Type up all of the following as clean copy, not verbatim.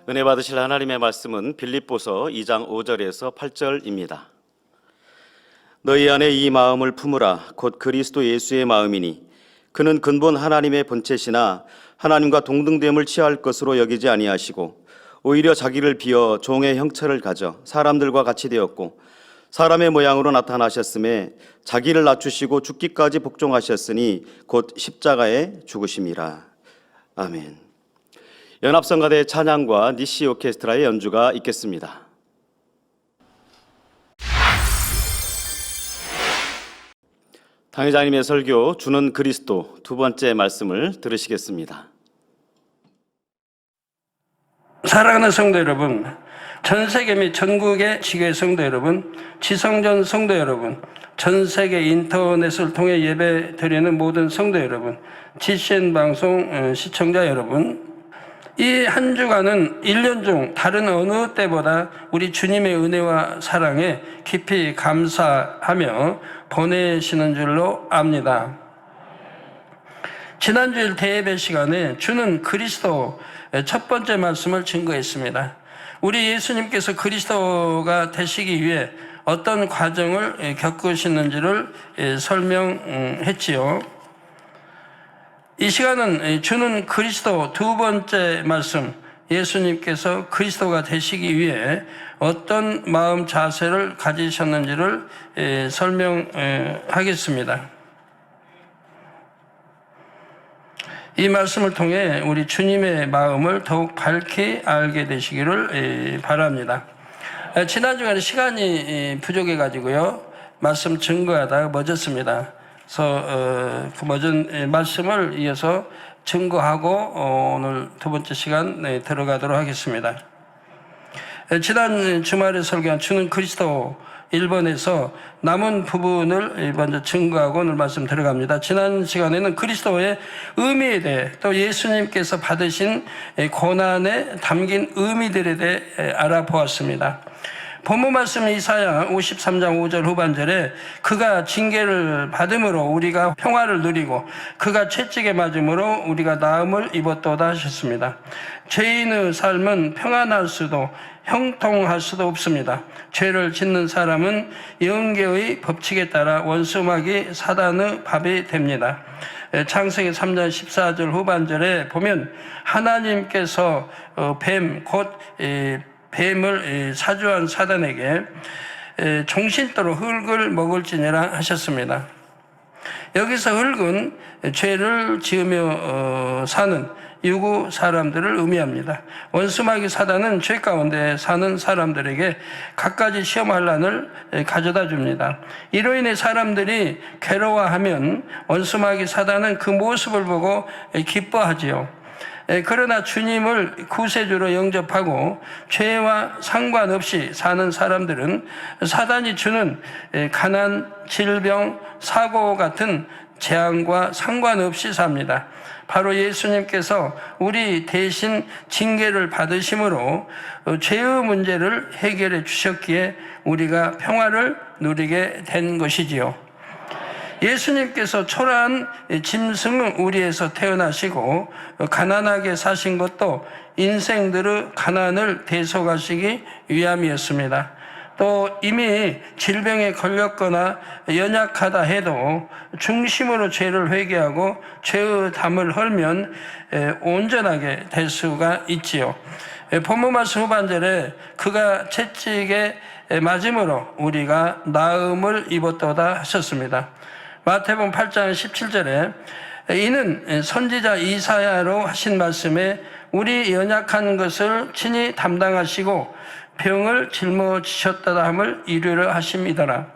은혜 받으실 하나님의 말씀은 빌립보서 2장 5절에서 8절입니다. 너희 안에 이 마음을 품으라. 곧 그리스도 예수의 마음이니 그는 근본 하나님의 본체시나 하나님과 동등됨을 취할 것으로 여기지 아니하시고 오히려 자기를 비어 종의 형체를 가져 사람들과 같이 되었고 사람의 모양으로 나타나셨음에 자기를 낮추시고 죽기까지 복종하셨으니 곧 십자가에 죽으심이라. 아멘. 연합성가대 찬양과 니시 오케스트라의 연주가 있겠습니다. 당회장님의 설교 주는 그리스도 두 번째 말씀을 들으시겠습니다. 사랑하는 성도 여러분, 전 세계 및 전국의 지교회 성도 여러분, 지성전 성도 여러분, 전 세계 인터넷을 통해 예배 드리는 모든 성도 여러분, GCN 방송 시청자 여러분, 이 한 주간은 1년 중 다른 어느 때보다 우리 주님의 은혜와 사랑에 깊이 감사하며 보내시는 줄로 압니다. 지난주일 대예배 시간에 주는 그리스도 첫 번째 말씀을 증거했습니다. 우리 예수님께서 그리스도가 되시기 위해 어떤 과정을 겪으시는지를 설명했지요. 이 시간은 주는 그리스도 두 번째 말씀, 예수님께서 그리스도가 되시기 위해 어떤 마음 자세를 가지셨는지를 설명하겠습니다. 이 말씀을 통해 우리 주님의 마음을 더욱 밝히 알게 되시기를 바랍니다. 지난 주간에 시간이 부족해가지고요, 말씀 증거하다가 멎었습니다. 그래서 그 멎은 말씀을 이어서 증거하고 오늘 두 번째 시간 들어가도록 하겠습니다. 지난 주말에 설교한 주는 그리스도 1번에서 남은 부분을 먼저 증거하고 오늘 말씀 들어갑니다. 지난 시간에는 그리스도의 의미에 대해 또 예수님께서 받으신 고난에 담긴 의미들에 대해 알아보았습니다. 본문 말씀 이사야 53장 5절 후반절에 그가 징계를 받음으로 우리가 평화를 누리고 그가 채찍에 맞음으로 우리가 나음을 입었도다 하셨습니다. 죄인의 삶은 평안할 수도 형통할 수도 없습니다. 죄를 짓는 사람은 영계의 법칙에 따라 원수마귀 사단의 밥이 됩니다. 창세기 3장 14절 후반절에 보면 하나님께서 뱀 곧 뱀을 사주한 사단에게 종신토로 흙을 먹을지니라 하셨습니다. 여기서 흙은 죄를 지으며 사는 유구 사람들을 의미합니다. 원수마귀 사단은 죄 가운데 사는 사람들에게 갖가지 시험 환난을 가져다 줍니다. 이로 인해 사람들이 괴로워하면 원수마귀 사단은 그 모습을 보고 기뻐하지요. 그러나 주님을 구세주로 영접하고 죄와 상관없이 사는 사람들은 사단이 주는 가난, 질병, 사고 같은 재앙과 상관없이 삽니다. 바로 예수님께서 우리 대신 징계를 받으심으로 죄의 문제를 해결해 주셨기에 우리가 평화를 누리게 된 것이지요. 예수님께서 초라한 짐승 우리에서 태어나시고 가난하게 사신 것도 인생들의 가난을 대속하시기 위함이었습니다. 또 이미 질병에 걸렸거나 연약하다 해도 중심으로 죄를 회개하고 죄의 담을 헐면 온전하게 될 수가 있지요. 본문 말씀 후반절에 그가 채찍에 맞음으로 우리가 나음을 입었도다 하셨습니다. 마태복음 8장 17절에 이는 선지자 이사야로 하신 말씀에 우리 연약한 것을 친히 담당하시고 병을 짊어지셨다 함을 이루려 하심이더라.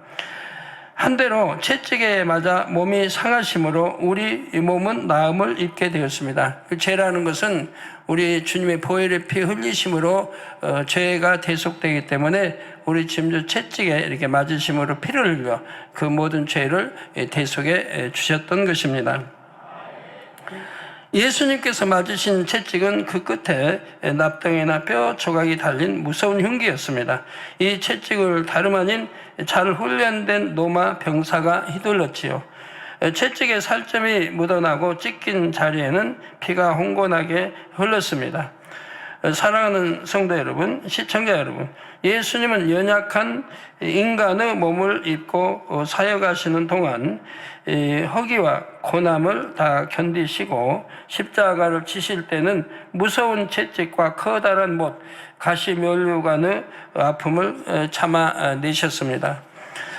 한대로 채찍에 맞아 몸이 상하심으로 우리 몸은 나음을 입게 되었습니다. 죄라는 것은 우리 주님의 보혈의 피 흘리심으로 죄가 대속되기 때문에 우리 지금 채찍에 이렇게 맞으심으로 피를 흘려 그 모든 죄를 대속해 주셨던 것입니다. 예수님께서 맞으신 채찍은 그 끝에 납덩이나 뼈 조각이 달린 무서운 흉기였습니다. 이 채찍을 다름 아닌 잘 훈련된 노마 병사가 휘둘렀지요. 채찍에 살점이 묻어나고 찢긴 자리에는 피가 홍곤하게 흘렀습니다. 사랑하는 성도 여러분, 시청자 여러분, 예수님은 연약한 인간의 몸을 입고 사역하시는 동안 허기와 고난을 다 견디시고 십자가를 지실 때는 무서운 채찍과 커다란 못, 가시면류관의 아픔을 참아내셨습니다.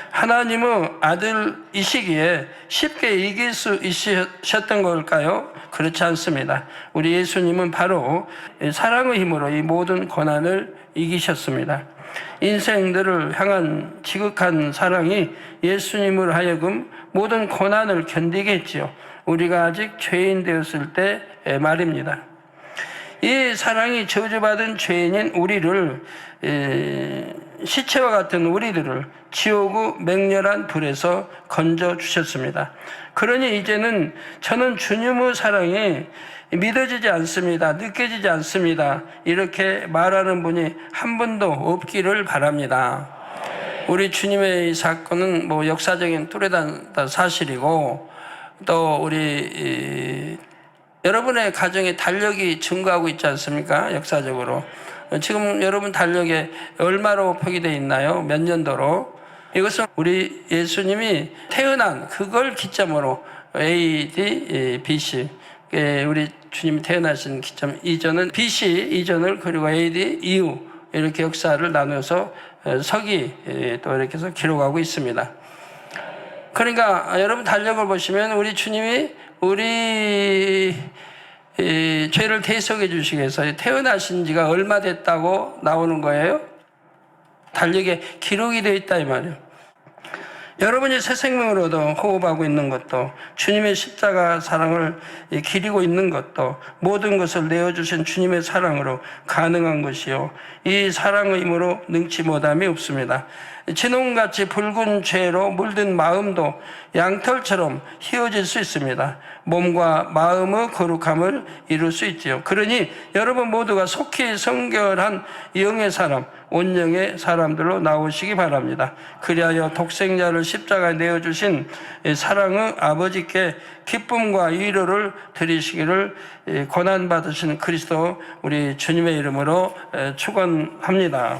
하나님의 아들이시기에 쉽게 이길 수 있으셨던 걸까요? 그렇지 않습니다. 우리 예수님은 바로 사랑의 힘으로 이 모든 고난을 이기셨습니다. 인생들을 향한 지극한 사랑이 예수님을 하여금 모든 고난을 견디게 했지요. 우리가 아직 죄인 되었을 때 말입니다. 이 사랑이 저주받은 죄인인 우리를, 시체와 같은 우리들을 지옥의 맹렬한 불에서 건져주셨습니다. 그러니 이제는 저는 주님의 사랑이 믿어지지 않습니다. 느껴지지 않습니다. 이렇게 말하는 분이 한 분도 없기를 바랍니다. 우리 주님의 이 사건은 역사적인 뚜렷한 사실이고, 또 우리 여러분의 가정의 달력이 증가하고 있지 않습니까? 역사적으로. 지금 여러분 달력에 얼마로 표기되어 있나요? 몇 년도로? 이것은 우리 예수님이 태어난 그걸 기점으로 AD, BC, 우리 주님이 태어나신 기점 이전은 BC 이전을, 그리고 AD 이후, 이렇게 역사를 나누어서 서기 또 이렇게 해서 기록하고 있습니다. 그러니까 여러분 달력을 보시면 우리 주님이 우리 죄를 대속해 주시기 위해서 태어나신 지가 얼마 됐다고 나오는 거예요? 달력에 기록이 되어 있다 이 말이에요. 여러분이 새 생명으로도 호흡하고 있는 것도, 주님의 십자가 사랑을 기리고 있는 것도 모든 것을 내어주신 주님의 사랑으로 가능한 것이요, 이 사랑의 힘으로 능치 못함이 없습니다. 진홍같이 붉은 죄로 물든 마음도 양털처럼 휘어질 수 있습니다. 몸과 마음의 거룩함을 이룰 수 있지요. 그러니 여러분 모두가 속히 성결한 영의 사람, 온영의 사람들로 나오시기 바랍니다. 그리하여 독생자를 십자가에 내어주신 사랑의 아버지께 기쁨과 위로를 드리시기를 고난받으신 그리스도 우리 주님의 이름으로 축원합니다.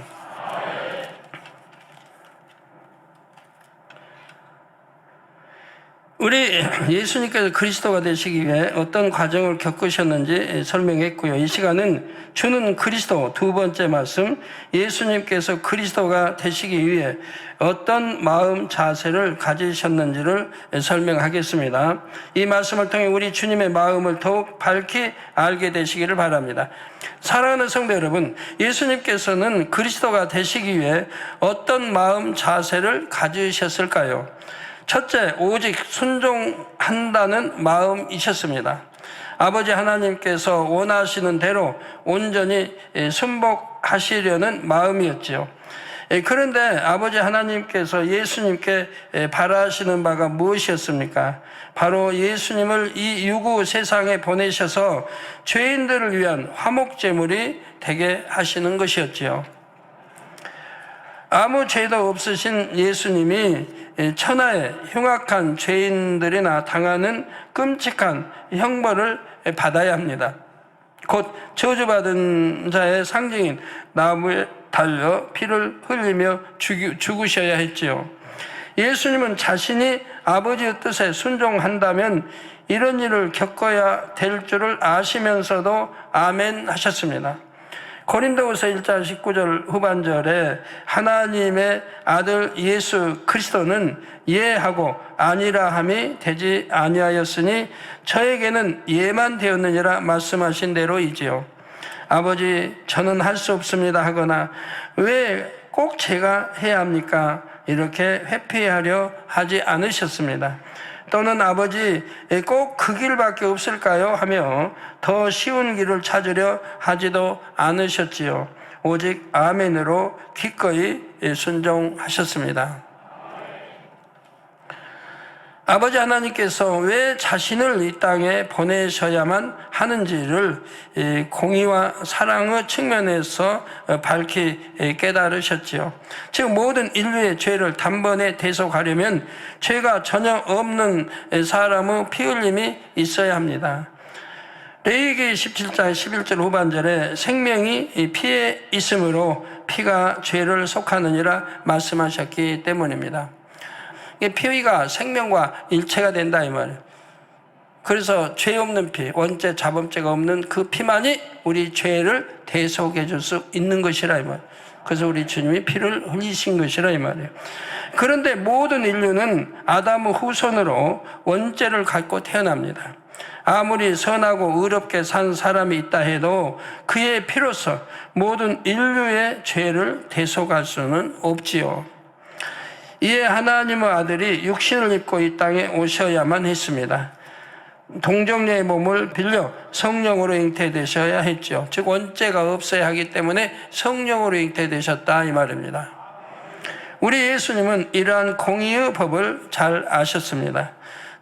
우리 예수님께서 그리스도가 되시기 위해 어떤 과정을 겪으셨는지 설명했고요. 이 시간은 주는 그리스도 두 번째 말씀, 예수님께서 그리스도가 되시기 위해 어떤 마음 자세를 가지셨는지를 설명하겠습니다. 이 말씀을 통해 우리 주님의 마음을 더욱 밝히 알게 되시기를 바랍니다. 사랑하는 성도 여러분, 예수님께서는 그리스도가 되시기 위해 어떤 마음 자세를 가지셨을까요? 첫째, 오직 순종한다는 마음이셨습니다. 아버지 하나님께서 원하시는 대로 온전히 순복하시려는 마음이었지요. 그런데 아버지 하나님께서 예수님께 바라시는 바가 무엇이었습니까? 바로 예수님을 이 유구 세상에 보내셔서 죄인들을 위한 화목제물이 되게 하시는 것이었지요. 아무 죄도 없으신 예수님이 천하의 흉악한 죄인들이나 당하는 끔찍한 형벌을 받아야 합니다. 곧 저주받은 자의 상징인 나무에 달려 피를 흘리며 죽으셔야 했지요. 예수님은 자신이 아버지의 뜻에 순종한다면 이런 일을 겪어야 될 줄을 아시면서도 아멘 하셨습니다. 고린도후서 1장 19절 후반절에 하나님의 아들 예수 그리스도는 예하고 아니라 함이 되지 아니하였으니 저에게는 예만 되었느니라 말씀하신 대로이지요. 아버지, 저는 할 수 없습니다 하거나 왜 꼭 제가 해야 합니까? 이렇게 회피하려 하지 않으셨습니다. 또는 아버지, 꼭 그 길밖에 없을까요? 하며 더 쉬운 길을 찾으려 하지도 않으셨지요. 오직 아멘으로 기꺼이 순종하셨습니다. 아버지 하나님께서 왜 자신을 이 땅에 보내셔야만 하는지를 공의와 사랑의 측면에서 밝히 깨달으셨지요. 즉 모든 인류의 죄를 단번에 대속하려면 죄가 전혀 없는 사람의 피 흘림이 있어야 합니다. 레위기 17장 11절 후반절에 생명이 피에 있으므로 피가 죄를 속하느니라 말씀하셨기 때문입니다. 피가 생명과 일체가 된다 이 말이에요. 그래서 죄 없는 피, 원죄, 자범죄가 없는 그 피만이 우리 죄를 대속해 줄 수 있는 것이라 이 말이에요. 그래서 우리 주님이 피를 흘리신 것이라 이 말이에요. 그런데 모든 인류는 아담의 후손으로 원죄를 갖고 태어납니다. 아무리 선하고 의롭게 산 사람이 있다 해도 그의 피로서 모든 인류의 죄를 대속할 수는 없지요. 이에 하나님의 아들이 육신을 입고 이 땅에 오셔야만 했습니다. 동정녀의 몸을 빌려 성령으로 잉태되셔야 했죠. 즉 원죄가 없어야 하기 때문에 성령으로 잉태되셨다 이 말입니다. 우리 예수님은 이러한 공의의 법을 잘 아셨습니다.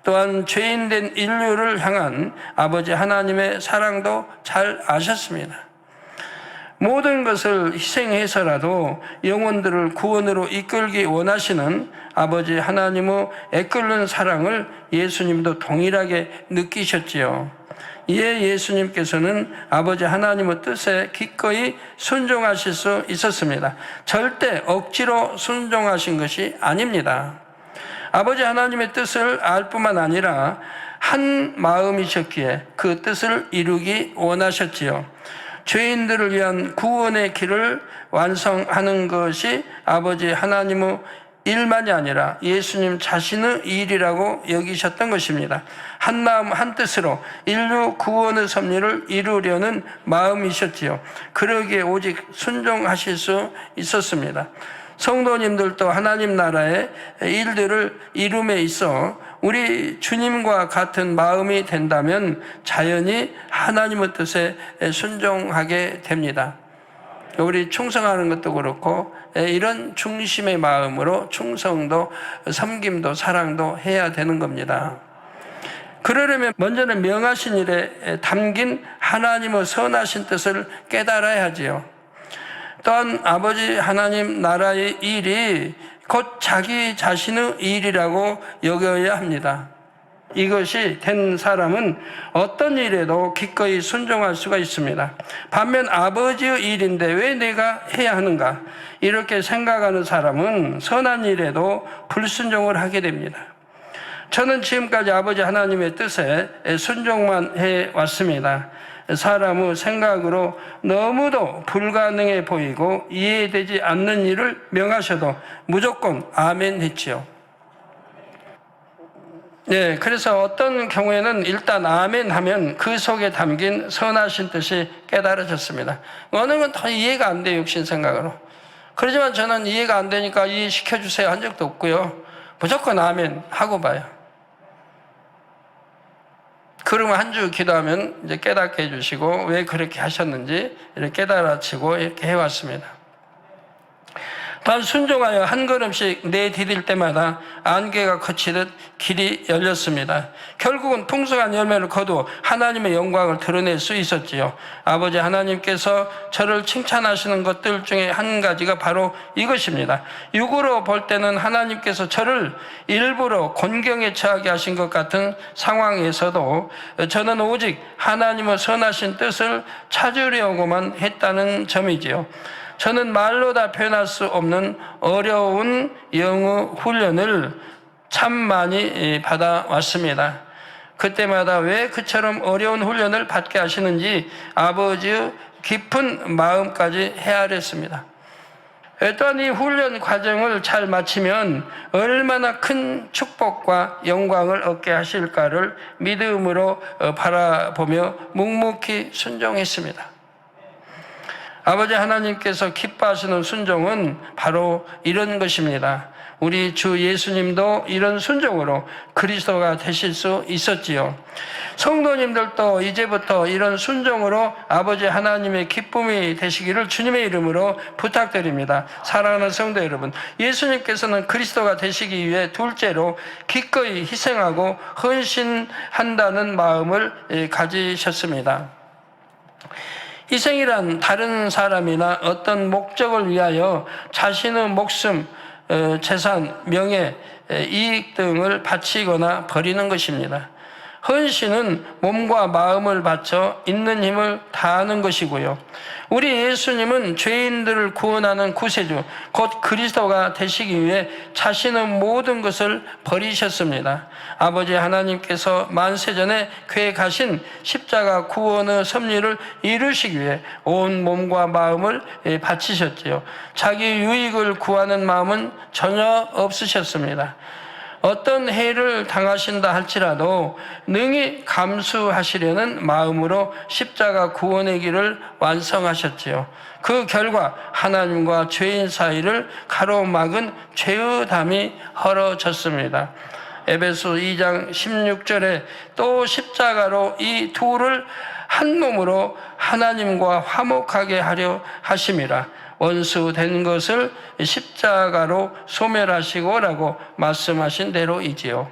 또한 죄인된 인류를 향한 아버지 하나님의 사랑도 잘 아셨습니다. 모든 것을 희생해서라도 영혼들을 구원으로 이끌기 원하시는 아버지 하나님의 애끓는 사랑을 예수님도 동일하게 느끼셨지요. 이에 예수님께서는 아버지 하나님의 뜻에 기꺼이 순종하실 수 있었습니다. 절대 억지로 순종하신 것이 아닙니다. 아버지 하나님의 뜻을 알 뿐만 아니라 한 마음이셨기에 그 뜻을 이루기 원하셨지요. 죄인들을 위한 구원의 길을 완성하는 것이 아버지 하나님의 일만이 아니라 예수님 자신의 일이라고 여기셨던 것입니다. 한 마음 한 뜻으로 인류 구원의 섭리를 이루려는 마음이셨지요. 그러기에 오직 순종하실 수 있었습니다. 성도님들도 하나님 나라의 일들을 이룸에 있어 우리 주님과 같은 마음이 된다면 자연히 하나님의 뜻에 순종하게 됩니다. 우리 충성하는 것도 그렇고 이런 중심의 마음으로 충성도, 섬김도, 사랑도 해야 되는 겁니다. 그러려면 먼저는 명하신 일에 담긴 하나님의 선하신 뜻을 깨달아야 하지요. 또한 아버지 하나님 나라의 일이 곧 자기 자신의 일이라고 여겨야 합니다. 이것이 된 사람은 어떤 일에도 기꺼이 순종할 수가 있습니다. 반면 아버지의 일인데 왜 내가 해야 하는가? 이렇게 생각하는 사람은 선한 일에도 불순종을 하게 됩니다. 저는 지금까지 아버지 하나님의 뜻에 순종만 해왔습니다. 사람의 생각으로 너무도 불가능해 보이고 이해되지 않는 일을 명하셔도 무조건 아멘 했지요. 네, 그래서 어떤 경우에는 일단 아멘 하면 그 속에 담긴 선하신 뜻이 깨달아졌습니다. 어느 건 더 이해가 안 돼요, 육신 생각으로. 그렇지만 저는 이해가 안 되니까 이해시켜주세요 한 적도 없고요. 무조건 아멘 하고 봐요. 그러면 한 주 기도하면 이제 깨닫게 해주시고 왜 그렇게 하셨는지 이렇게 깨달아지고 이렇게 해왔습니다. 또한 순종하여 한 걸음씩 내디딜 때마다 안개가 거치듯 길이 열렸습니다. 결국은 풍성한 열매를 거두어 하나님의 영광을 드러낼 수 있었지요. 아버지 하나님께서 저를 칭찬하시는 것들 중에 한 가지가 바로 이것입니다. 육으로 볼 때는 하나님께서 저를 일부러 곤경에 처하게 하신 것 같은 상황에서도 저는 오직 하나님의 선하신 뜻을 찾으려고만 했다는 점이지요. 저는 말로 다 표현할 수 없는 어려운 영어 훈련을 참 많이 받아왔습니다. 그때마다 왜 그처럼 어려운 훈련을 받게 하시는지 아버지의 깊은 마음까지 헤아렸습니다. 또한 이 훈련 과정을 잘 마치면 얼마나 큰 축복과 영광을 얻게 하실까를 믿음으로 바라보며 묵묵히 순종했습니다. 아버지 하나님께서 기뻐하시는 순종은 바로 이런 것입니다. 우리 주 예수님도 이런 순종으로 그리스도가 되실 수 있었지요. 성도님들도 이제부터 이런 순종으로 아버지 하나님의 기쁨이 되시기를 주님의 이름으로 부탁드립니다. 사랑하는 성도 여러분, 예수님께서는 그리스도가 되시기 위해 둘째로 기꺼이 희생하고 헌신한다는 마음을 가지셨습니다. 희생이란 다른 사람이나 어떤 목적을 위하여 자신의 목숨, 재산, 명예, 이익 등을 바치거나 버리는 것입니다. 헌신은 몸과 마음을 바쳐 있는 힘을 다하는 것이고요. 우리 예수님은 죄인들을 구원하는 구세주, 곧 그리스도가 되시기 위해 자신의 모든 것을 버리셨습니다. 아버지 하나님께서 만세전에 계획하신 십자가 구원의 섭리를 이루시기 위해 온 몸과 마음을 바치셨지요. 자기 유익을 구하는 마음은 전혀 없으셨습니다. 어떤 해를 당하신다 할지라도 능히 감수하시려는 마음으로 십자가 구원의 길을 완성하셨지요. 그 결과 하나님과 죄인 사이를 가로막은 죄의 담이 헐어졌습니다. 에베소 2장 16절에 또 십자가로 이 둘을 한 몸으로 하나님과 화목하게 하려 하심이라. 원수 된 것을 십자가로 소멸하시고라고 말씀하신 대로이지요.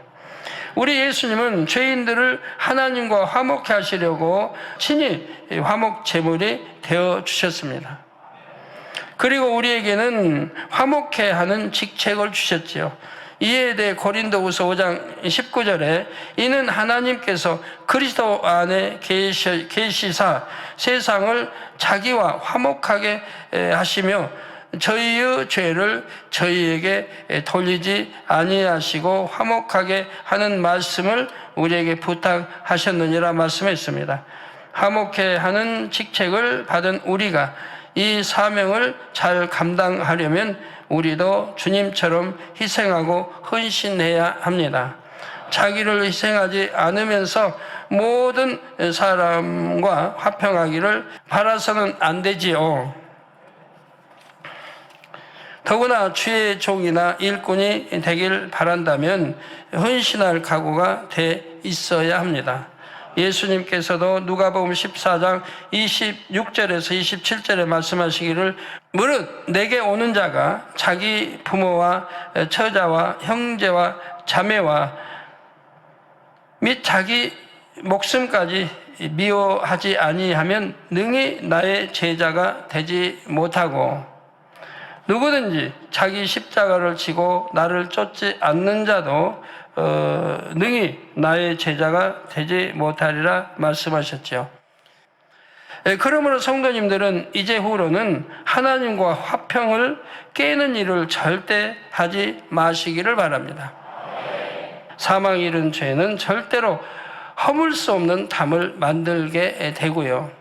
우리 예수님은 죄인들을 하나님과 화목케 하시려고 친히 화목 제물이 되어 주셨습니다. 그리고 우리에게는 화목케 하는 직책을 주셨지요. 이에 대해 고린도후서 5장 19절에 이는 하나님께서 그리스도 안에 계시사 세상을 자기와 화목하게 하시며 저희의 죄를 저희에게 돌리지 아니하시고 화목하게 하는 말씀을 우리에게 부탁하셨느니라 말씀했습니다. 화목케 하는 직책을 받은 우리가 이 사명을 잘 감당하려면 우리도 주님처럼 희생하고 헌신해야 합니다. 자기를 희생하지 않으면서 모든 사람과 화평하기를 바라서는 안 되지요. 더구나 주의 종이나 일꾼이 되길 바란다면 헌신할 각오가 돼 있어야 합니다. 예수님께서도 누가복음 14장 26절에서 27절에 말씀하시기를 무릇 내게 오는 자가 자기 부모와 처자와 형제와 자매와 및 자기 목숨까지 미워하지 아니하면 능히 나의 제자가 되지 못하고 누구든지 자기 십자가를 지고 나를 쫓지 않는 자도 능히 나의 제자가 되지 못하리라 말씀하셨죠. 그러므로 성도님들은 이제후로는 하나님과 화평을 깨는 일을 절대 하지 마시기를 바랍니다. 사망 이른 죄는 절대로 허물 수 없는 담을 만들게 되고요.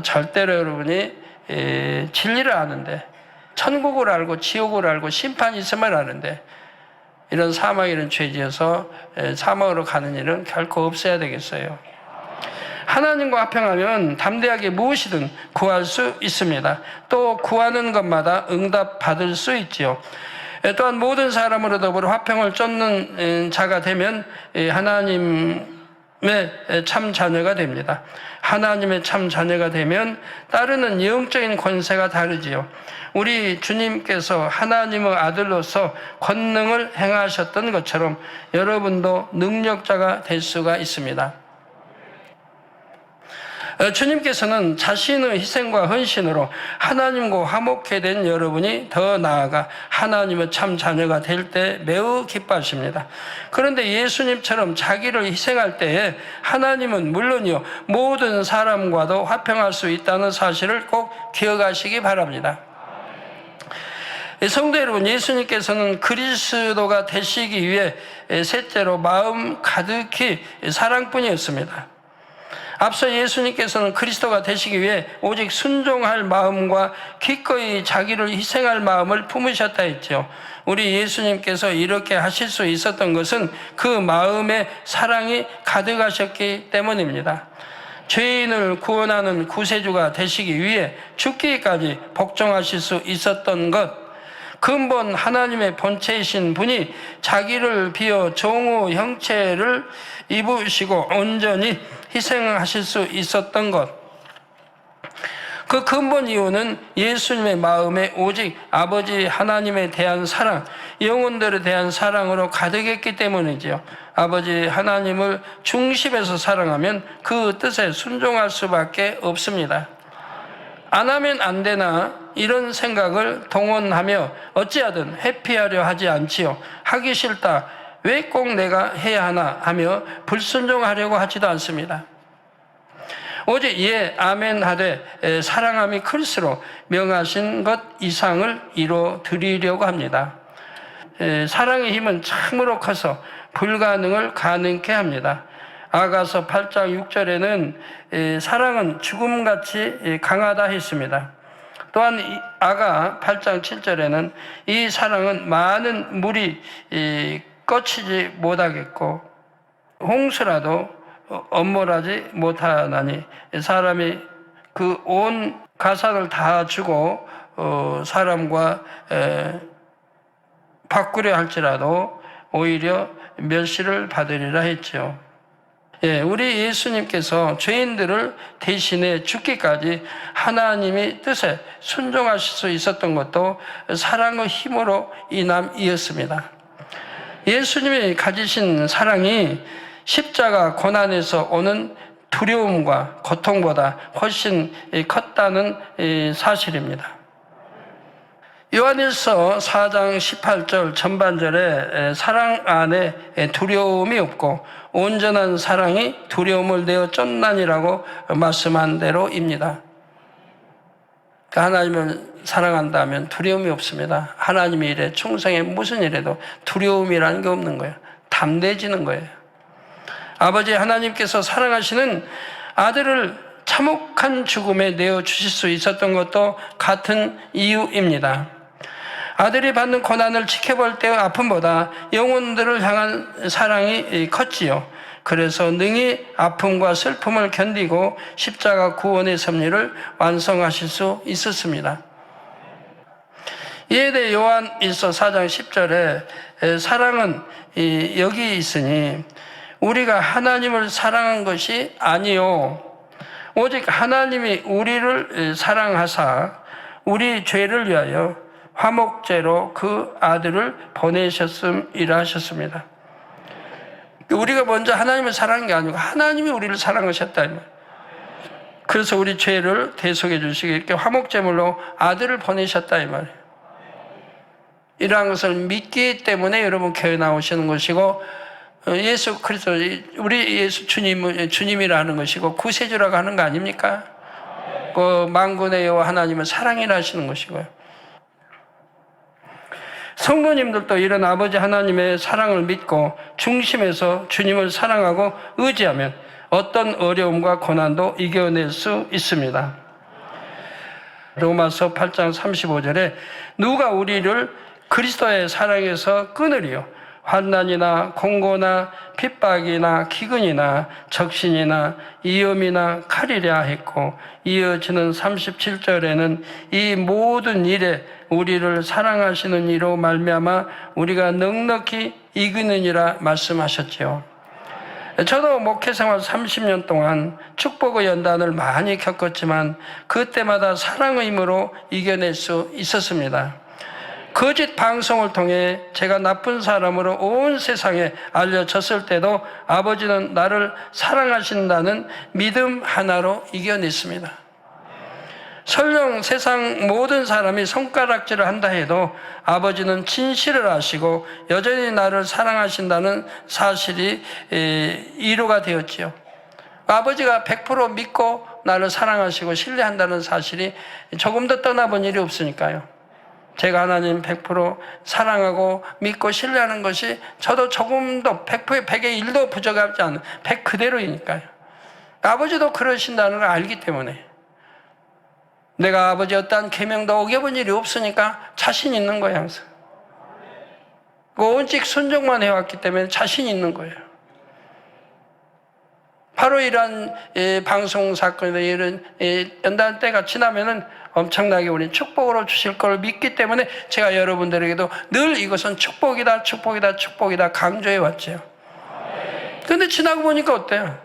절대로 여러분이 진리를 아는데 천국을 알고 지옥을 알고 심판이 있음을 아는데 이런 사망 이런 죄지어서 사망으로 가는 일은 결코 없어야 되겠어요. 하나님과 화평하면 담대하게 무엇이든 구할 수 있습니다. 또 구하는 것마다 응답받을 수 있지요. 또한 모든 사람으로 더불어 화평을 쫓는 자가 되면 하나님의 참 자녀가 됩니다. 하나님의 참 자녀가 되면 따르는 영적인 권세가 다르지요. 우리 주님께서 하나님의 아들로서 권능을 행하셨던 것처럼 여러분도 능력자가 될 수가 있습니다. 주님께서는 자신의 희생과 헌신으로 하나님과 화목케 된 여러분이 더 나아가 하나님의 참 자녀가 될 때 매우 기뻐하십니다. 그런데 예수님처럼 자기를 희생할 때에 하나님은 물론이요 모든 사람과도 화평할 수 있다는 사실을 꼭 기억하시기 바랍니다. 성도 여러분, 예수님께서는 그리스도가 되시기 위해 셋째로 마음 가득히 사랑뿐이었습니다. 앞서 예수님께서는 그리스도가 되시기 위해 오직 순종할 마음과 기꺼이 자기를 희생할 마음을 품으셨다 했죠. 우리 예수님께서 이렇게 하실 수 있었던 것은 그 마음에 사랑이 가득하셨기 때문입니다. 죄인을 구원하는 구세주가 되시기 위해 죽기까지 복종하실 수 있었던 것, 근본 하나님의 본체이신 분이 자기를 비워 종의 형체를 입으시고 온전히 희생하실 수 있었던 것, 그 근본 이유는 예수님의 마음에 오직 아버지 하나님에 대한 사랑, 영혼들에 대한 사랑으로 가득했기 때문이지요. 아버지 하나님을 중심에서 사랑하면 그 뜻에 순종할 수밖에 없습니다. 안 하면 안 되나 이런 생각을 동원하며 어찌하든 회피하려 하지 않지요. 하기 싫다, 왜 꼭 내가 해야 하나 하며 불순종하려고 하지도 않습니다. 오직 예 아멘 하되 사랑함이 클수록 명하신 것 이상을 이뤄 드리려고 합니다. 사랑의 힘은 참으로 커서 불가능을 가능케 합니다. 아가서 8장 6절에는 사랑은 죽음같이 강하다 했습니다. 또한 아가 8장 7절에는 이 사랑은 많은 물이 꺼치지 못하겠고 홍수라도 엄몰하지 못하나니 사람이 그 온 가산을 다 주고 사람과 바꾸려 할지라도 오히려 멸시를 받으리라 했죠. 우리 예수님께서 죄인들을 대신해 죽기까지 하나님의 뜻에 순종하실 수 있었던 것도 사랑의 힘으로 인함이었습니다. 예수님이 가지신 사랑이 십자가 고난에서 오는 두려움과 고통보다 훨씬 컸다는 사실입니다. 요한일서 4장 18절 전반절에 사랑 안에 두려움이 없고 온전한 사랑이 두려움을 내어 쫓나니라고 말씀한 대로입니다. 하나님을 사랑한다면 두려움이 없습니다. 하나님의 일에 충성해 무슨 일에도 두려움이라는 게 없는 거예요. 담대해지는 거예요. 아버지 하나님께서 사랑하시는 아들을 참혹한 죽음에 내어주실 수 있었던 것도 같은 이유입니다. 아들이 받는 고난을 지켜볼 때의 아픔보다 영혼들을 향한 사랑이 컸지요. 그래서 능히 아픔과 슬픔을 견디고 십자가 구원의 섭리를 완성하실 수 있었습니다. 이에 대해 요한일서 4장 10절에 사랑은 여기 있으니 우리가 하나님을 사랑한 것이 아니요 오직 하나님이 우리를 사랑하사 우리 죄를 위하여 화목제로 그 아들을 보내셨음이라 하셨습니다. 우리가 먼저 하나님을 사랑한 게 아니고 하나님이 우리를 사랑하셨다. 그래서 우리 죄를 대속해 주시기 이렇게 화목제물로 아들을 보내셨다 이 말이에요. 이러한 것을 믿기 때문에 여러분 교회 나오시는 것이고 예수 그리스도 우리 예수 주님이라는 것이고 구세주라고 하는 거 아닙니까? 그 만군의 여호와 하나님은 사랑이라 하시는 것이고요. 성도님들도 이런 아버지 하나님의 사랑을 믿고 중심에서 주님을 사랑하고 의지하면 어떤 어려움과 고난도 이겨낼 수 있습니다. 로마서 8장 35절에 누가 우리를 그리스도의 사랑에서 끊으리요? 환난이나 공고나 핍박이나 기근이나 적신이나 위험이나 칼이랴 했고 이어지는 37절에는 이 모든 일에 우리를 사랑하시는 이로 말미암아 우리가 넉넉히 이기느니라 말씀하셨지요. 저도 목회생활 30년 동안 축복의 연단을 많이 겪었지만 그때마다 사랑의 힘으로 이겨낼 수 있었습니다. 거짓 방송을 통해 제가 나쁜 사람으로 온 세상에 알려졌을 때도 아버지는 나를 사랑하신다는 믿음 하나로 이겨냈습니다. 설령 세상 모든 사람이 손가락질을 한다 해도 아버지는 진실을 아시고 여전히 나를 사랑하신다는 사실이 이루가 되었지요. 아버지가 100% 믿고 나를 사랑하시고 신뢰한다는 사실이 조금 더 떠나본 일이 없으니까요. 제가 하나님 100% 사랑하고 믿고 신뢰하는 것이 저도 조금도 100%의 100의 1도 부족하지 않은 100 그대로이니까요. 아버지도 그러신다는 걸 알기 때문에 내가 아버지 어떠한 계명도 어겨본 일이 없으니까 자신 있는 거예요. 항상. 오직 순종만 해왔기 때문에 자신 있는 거예요. 바로 이런 방송 사건이나 이런 연단 때가 지나면은 엄청나게 우리는 축복으로 주실 걸 믿기 때문에 제가 여러분들에게도 늘 이것은 축복이다, 축복이다, 축복이다 강조해 왔죠. 그런데 지나고 보니까 어때요?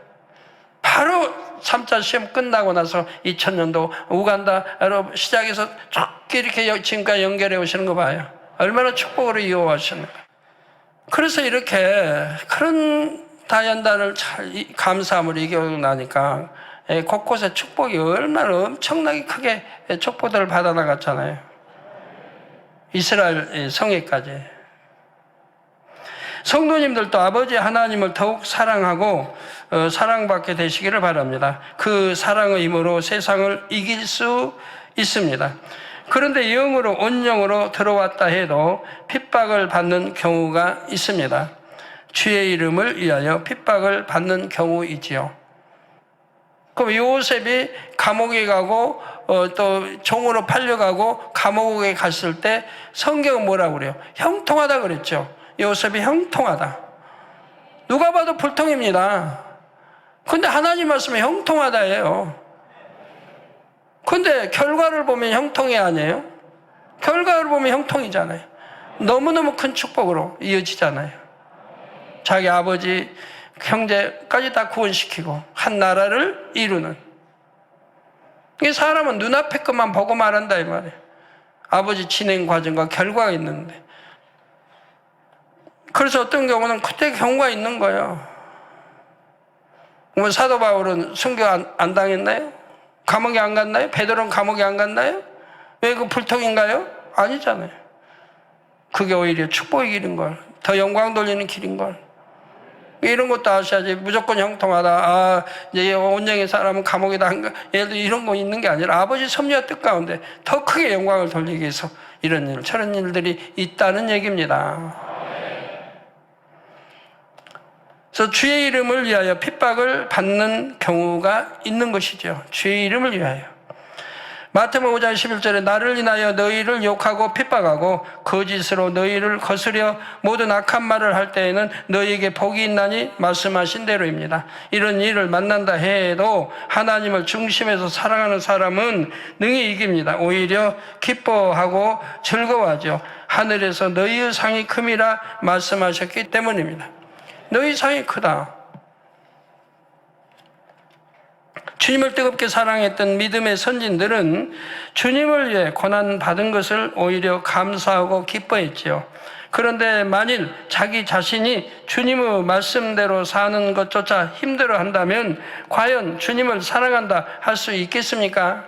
바로 3차 시험 끝나고 나서 2000년도 우간다로 시작해서 쭉 이렇게 지금까지 연결해 오시는 거 봐요. 얼마나 축복으로 이어와시는가. 그래서 이렇게 그런 다연단을 잘 감사함으로 이겨나니까 곳곳에 축복이 얼마나 엄청나게 크게 축복들을 받아나갔잖아요. 이스라엘 성에까지. 성도님들도 아버지 하나님을 더욱 사랑하고 사랑받게 되시기를 바랍니다. 그 사랑의 힘으로 세상을 이길 수 있습니다. 그런데 영으로 온영으로 들어왔다 해도 핍박을 받는 경우가 있습니다. 주의 이름을 위하여 핍박을 받는 경우이지요. 그럼 요셉이 감옥에 가고 또 종으로 팔려가고 감옥에 갔을 때 성경은 뭐라고 그래요? 형통하다 그랬죠. 요셉이 형통하다. 누가 봐도 불통입니다. 근데 하나님 말씀에 형통하다예요. 근데 결과를 보면 형통이 아니에요? 결과를 보면 형통이잖아요. 너무너무 큰 축복으로 이어지잖아요. 자기 아버지, 형제까지 다 구원시키고 한 나라를 이루는. 이 사람은 눈앞에 것만 보고 말한다 이 말이에요. 아버지 진행 과정과 결과가 있는데. 그래서 어떤 경우는 그때 경우가 있는 거예요. 뭐 사도 바울은 순교 안 당했나요? 감옥에 안 갔나요? 베드로는 감옥에 안 갔나요? 왜 그 불통인가요? 아니잖아요. 그게 오히려 축복의 길인 걸. 더 영광 돌리는 길인 걸. 이런 것도 아셔야지. 무조건 형통하다. 이제 온영의 사람은 감옥에다 안 가. 예를 들어 이런 거 있는 게 아니라 아버지 섭리와 뜻 가운데 더 크게 영광을 돌리기 위해서 이런 일, 저런 일들이 있다는 얘기입니다. 그래서 주의 이름을 위하여 핍박을 받는 경우가 있는 것이죠. 주의 이름을 위하여. 마태복음 5장 11절에 나를 인하여 너희를 욕하고 핍박하고 거짓으로 너희를 거스려 모든 악한 말을 할 때에는 너희에게 복이 있나니 말씀하신 대로입니다. 이런 일을 만난다 해도 하나님을 중심에서 사랑하는 사람은 능히 이깁니다. 오히려 기뻐하고 즐거워하죠. 하늘에서 너희의 상이 큼이라 말씀하셨기 때문입니다. 너희 상이 크다. 주님을 뜨겁게 사랑했던 믿음의 선진들은 주님을 위해 고난받은 것을 오히려 감사하고 기뻐했지요. 그런데 만일 자기 자신이 주님의 말씀대로 사는 것조차 힘들어한다면 과연 주님을 사랑한다 할 수 있겠습니까?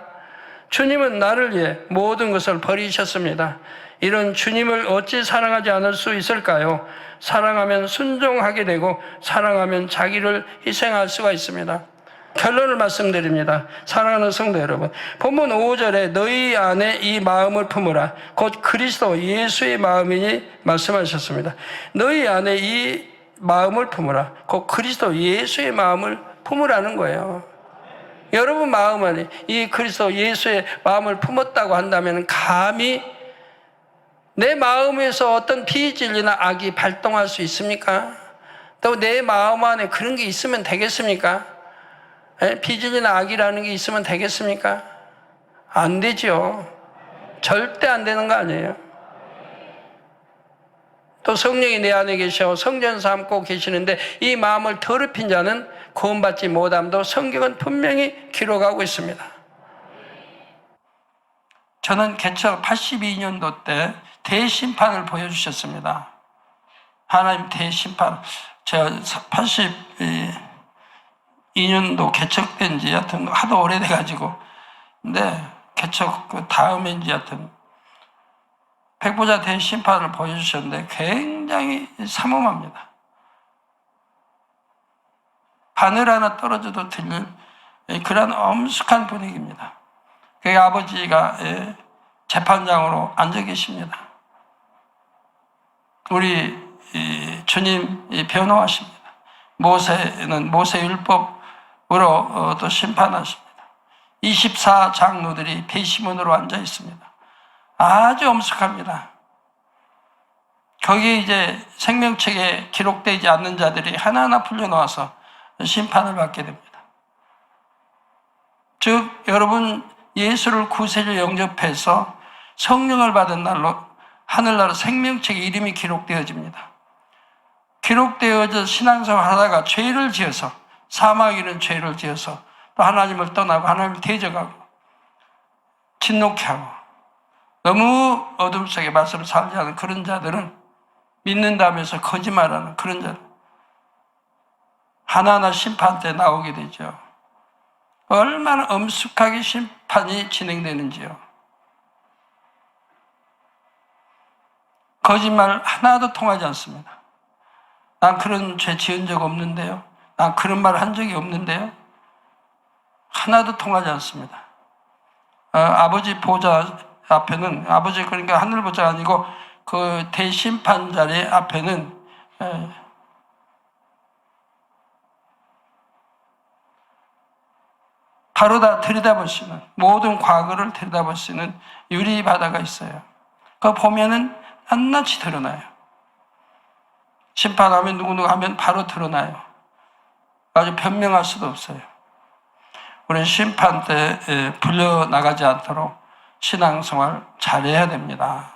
주님은 나를 위해 모든 것을 버리셨습니다. 이런 주님을 어찌 사랑하지 않을 수 있을까요? 사랑하면 순종하게 되고 사랑하면 자기를 희생할 수가 있습니다. 결론을 말씀드립니다. 사랑하는 성도 여러분, 본문 5절에 너희 안에 이 마음을 품으라 곧 그리스도 예수의 마음이니 말씀하셨습니다. 너희 안에 이 마음을 품으라 곧 그리스도 예수의 마음을 품으라는 거예요. 여러분 마음 안에 이 그리스도 예수의 마음을 품었다고 한다면 감히 내 마음에서 어떤 비진리나 악이 발동할 수 있습니까? 또 내 마음 안에 그런 게 있으면 되겠습니까? 비진리나 악이라는 게 있으면 되겠습니까? 안 되죠. 절대 안 되는 거 아니에요. 또 성령이 내 안에 계셔 성전 삼고 계시는데 이 마음을 더럽힌 자는 구원받지 못함도 성경은 분명히 기록하고 있습니다. 저는 개척 82년도 때 대심판을 보여주셨습니다. 하나님 대심판. 제가 82년도 개척된 지 하여튼 하도 오래돼가지고 근데 개척 그 다음인지 하여튼 백보자 대심판을 보여주셨는데 굉장히 삼엄합니다. 바늘 하나 떨어져도 들릴 그런 엄숙한 분위기입니다. 그 아버지가 재판장으로 앉아 계십니다. 우리 주님 변호하십니다. 모세는 모세율법으로 또 심판하십니다. 24장로들이 배심원으로 앉아 있습니다. 아주 엄숙합니다. 거기에 이제 생명책에 기록되지 않는 자들이 하나하나 풀려나와서 심판을 받게 됩니다. 즉 여러분 예수를 구세주로 영접해서 성령을 받은 날로 하늘나라 생명책에 이름이 기록되어집니다. 기록되어져 신앙생활 하다가 죄를 지어서 사망 이른 죄를 지어서 또 하나님을 떠나고 하나님을 대적하고 진노케 하고 너무 어둠 속에 말씀을 살지 않은 그런 자들은 믿는다면서 거짓말하는 그런 자들 하나하나 심판 때 나오게 되죠. 얼마나 엄숙하게 심판이 진행되는지요. 거짓말 하나도 통하지 않습니다. 난 그런 죄 지은 적 없는데요. 난 그런 말 한 적이 없는데요. 하나도 통하지 않습니다. 아버지 보좌 앞에는, 아버지 그러니까 하늘 보좌가 아니고 그 대심판 자리 앞에는 바로 다 들여다볼 수 있는, 모든 과거를 들여다볼 수 있는 유리바다가 있어요. 그거 보면은 낱낱이 드러나요. 심판하면 누구누구 하면 바로 드러나요. 아주 변명할 수도 없어요. 우리는 심판 때 불려나가지 않도록 신앙생활 잘해야 됩니다.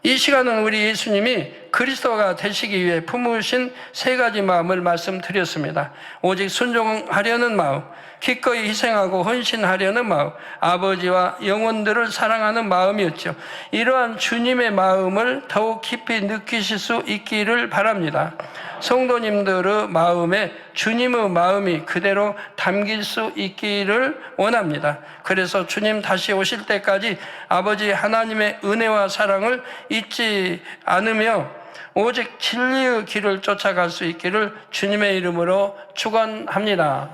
이 시간은 우리 예수님이 그리스도가 되시기 위해 품으신 세 가지 마음을 말씀드렸습니다. 오직 순종하려는 마음, 기꺼이 희생하고 헌신하려는 마음, 아버지와 영혼들을 사랑하는 마음이었죠. 이러한 주님의 마음을 더욱 깊이 느끼실 수 있기를 바랍니다. 성도님들의 마음에 주님의 마음이 그대로 담길 수 있기를 원합니다. 그래서 주님 다시 오실 때까지 아버지 하나님의 은혜와 사랑을 잊지 않으며 오직 진리의 길을 쫓아갈 수 있기를 주님의 이름으로 축원합니다.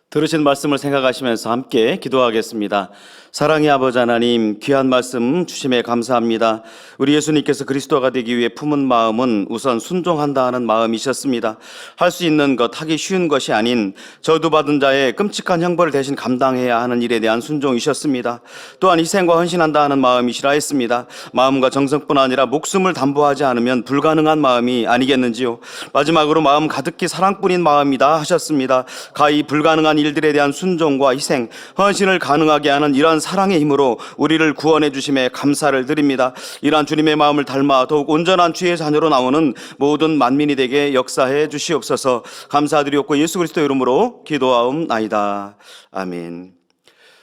들으신 말씀을 생각하시면서 함께 기도하겠습니다. 사랑의 아버지 하나님, 귀한 말씀 주심에 감사합니다. 우리 예수님께서 그리스도가 되기 위해 품은 마음은 우선 순종한다 하는 마음이셨습니다. 할 수 있는 것, 하기 쉬운 것이 아닌 저주받은 자의 끔찍한 형벌을 대신 감당해야 하는 일에 대한 순종이셨습니다. 또한 희생과 헌신한다 하는 마음이시라 했습니다. 마음과 정성뿐 아니라 목숨을 담보하지 않으면 불가능한 마음이 아니겠는지요. 마지막으로 마음 가득히 사랑뿐인 마음이다 하셨습니다. 가히 불가능한 일들에 대한 순종과 희생, 헌신을 가능하게 하는 이러한 사랑의 힘으로 우리를 구원해 주심에 감사를 드립니다. 이러한 주님의 마음을 닮아 더욱 온전한 주의 자녀로 나오는 모든 만민이 되게 역사해 주시옵소서. 감사드리옵고 예수 그리스도 이름으로 기도하옵나이다. 아멘.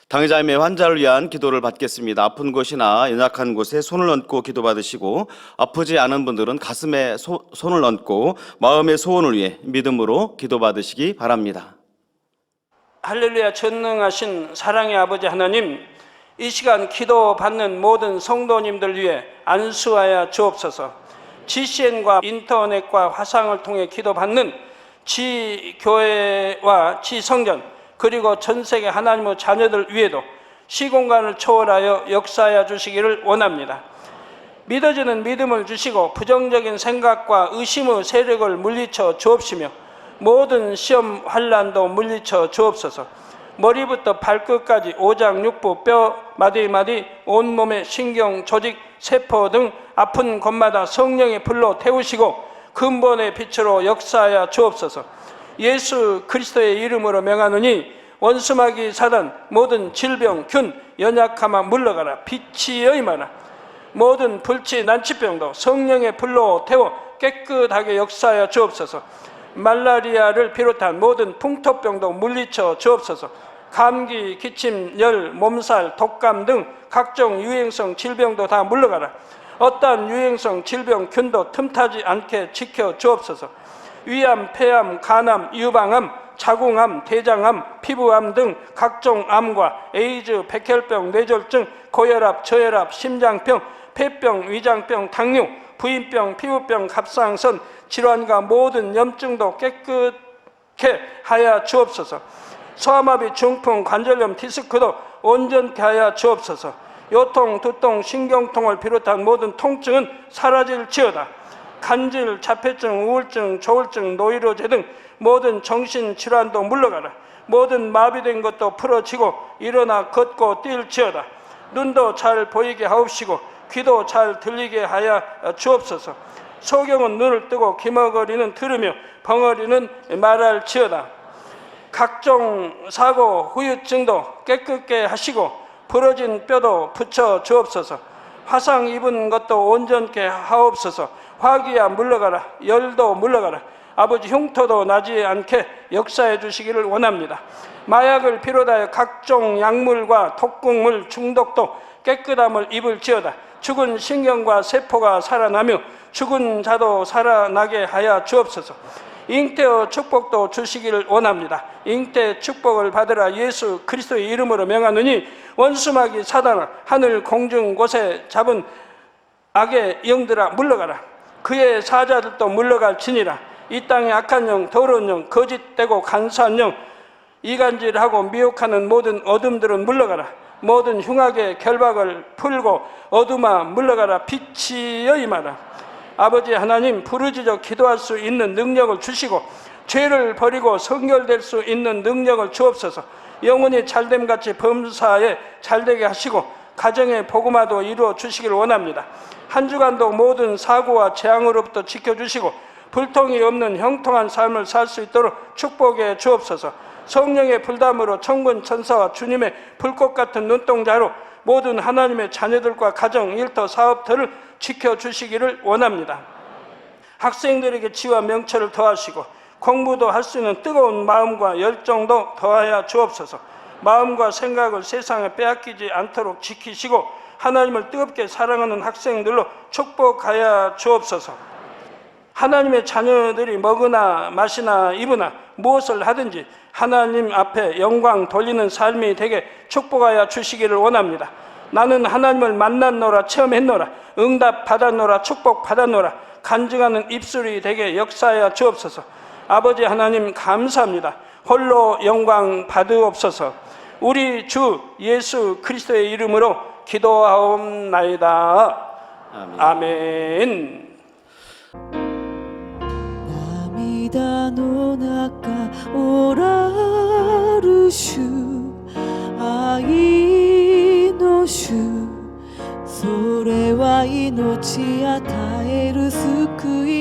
당의자임의 환자를 위한 기도를 받겠습니다. 아픈 곳이나 연약한 곳에 손을 얹고 기도받으시고, 아프지 않은 분들은 가슴에 손을 얹고 마음의 소원을 위해 믿음으로 기도받으시기 바랍니다. 할렐루야. 전능하신 사랑의 아버지 하나님, 이 시간 기도받는 모든 성도님들 위해 안수하여 주옵소서. GCN과 인터넷과 화상을 통해 기도받는 지교회와 지성전, 그리고 전 세계 하나님의 자녀들 위에도 시공간을 초월하여 역사하여 주시기를 원합니다. 믿어지는 믿음을 주시고 부정적인 생각과 의심의 세력을 물리쳐 주옵시며 모든 시험 환난도 물리쳐 주옵소서. 머리부터 발끝까지 오장육부, 뼈, 마디마디, 온몸의 신경, 조직, 세포 등 아픈 곳마다 성령의 불로 태우시고 근본의 빛으로 역사하여 주옵소서. 예수 그리스도의 이름으로 명하노니 원수마귀 사단, 모든 질병, 균, 연약함아 물러가라. 빛이 임하라. 모든 불치, 난치병도 성령의 불로 태워 깨끗하게 역사하여 주옵소서. 말라리아를 비롯한 모든 풍토병도 물리쳐 주옵소서. 감기, 기침, 열, 몸살, 독감 등 각종 유행성 질병도 다 물러가라. 어떠한 유행성 질병, 균도 틈타지 않게 지켜 주옵소서. 위암, 폐암, 간암, 유방암, 자궁암, 대장암, 피부암 등 각종 암과 에이즈, 백혈병, 뇌졸중, 고혈압, 저혈압, 심장병, 폐병, 위장병, 당뇨, 부인병, 피부병, 갑상선 질환과 모든 염증도 깨끗게 하여 주옵소서. 소아마비, 중풍, 관절염, 디스크도 온전케 하여 주옵소서. 요통, 두통, 신경통을 비롯한 모든 통증은 사라질지어다. 간질, 자폐증, 우울증, 조울증, 노이로제 등 모든 정신질환도 물러가라. 모든 마비된 것도 풀어지고 일어나 걷고 뛸지어다. 눈도 잘 보이게 하옵시고 귀도 잘 들리게 하여 주옵소서. 소경은 눈을 뜨고 기머거리는 들으며 벙어리는 말할지어다. 각종 사고, 후유증도 깨끗게 하시고 부러진 뼈도 붙여 주옵소서. 화상 입은 것도 온전케 하옵소서. 화기야 물러가라. 열도 물러가라. 아버지 흉터도 나지 않게 역사해 주시기를 원합니다. 마약을 비롯하여 각종 약물과 독극물 중독도 깨끗함을 입을지어다. 죽은 신경과 세포가 살아나며 죽은 자도 살아나게 하여 주옵소서. 잉태의 축복도 주시기를 원합니다. 잉태 축복을 받으라 예수 그리스도의 이름으로 명하느니 원수마귀 사단아 하늘 공중 곳에 잡은 악의 영들아 물러가라. 그의 사자들도 물러갈지니라. 이 땅의 악한 영, 더러운 영, 거짓되고 간사한 영, 이간질하고 미혹하는 모든 어둠들은 물러가라. 모든 흉악의 결박을 풀고 어둠아 물러가라. 빛이여 임하라. 아버지 하나님, 부르짖어 기도할 수 있는 능력을 주시고 죄를 버리고 성결될 수 있는 능력을 주옵소서. 영혼이 잘됨같이 범사에 잘되게 하시고 가정의 복음화도 이루어 주시기를 원합니다. 한 주간도 모든 사고와 재앙으로부터 지켜주시고 불통이 없는 형통한 삶을 살 수 있도록 축복해 주옵소서. 성령의 불담으로 천군 천사와 주님의 불꽃 같은 눈동자로 모든 하나님의 자녀들과 가정, 일터, 사업터를 지켜주시기를 원합니다. 학생들에게 지와 명철을 더하시고 공부도 할 수 있는 뜨거운 마음과 열정도 더하여 주옵소서. 마음과 생각을 세상에 빼앗기지 않도록 지키시고 하나님을 뜨겁게 사랑하는 학생들로 축복하여 주옵소서. 하나님의 자녀들이 먹으나 마시나 입으나 무엇을 하든지 하나님 앞에 영광 돌리는 삶이 되게 축복하여 주시기를 원합니다. 나는 하나님을 만났노라, 체험했노라, 응답 받았노라, 축복 받았노라, 간증하는 입술이 되게 역사하여 주옵소서. 아버지 하나님 감사합니다. 홀로 영광 받으옵소서. 우리 주 예수 그리스도의 이름으로 기도하옵나이다. 아멘. 涙の中おらる主、愛の主、それは命与える救い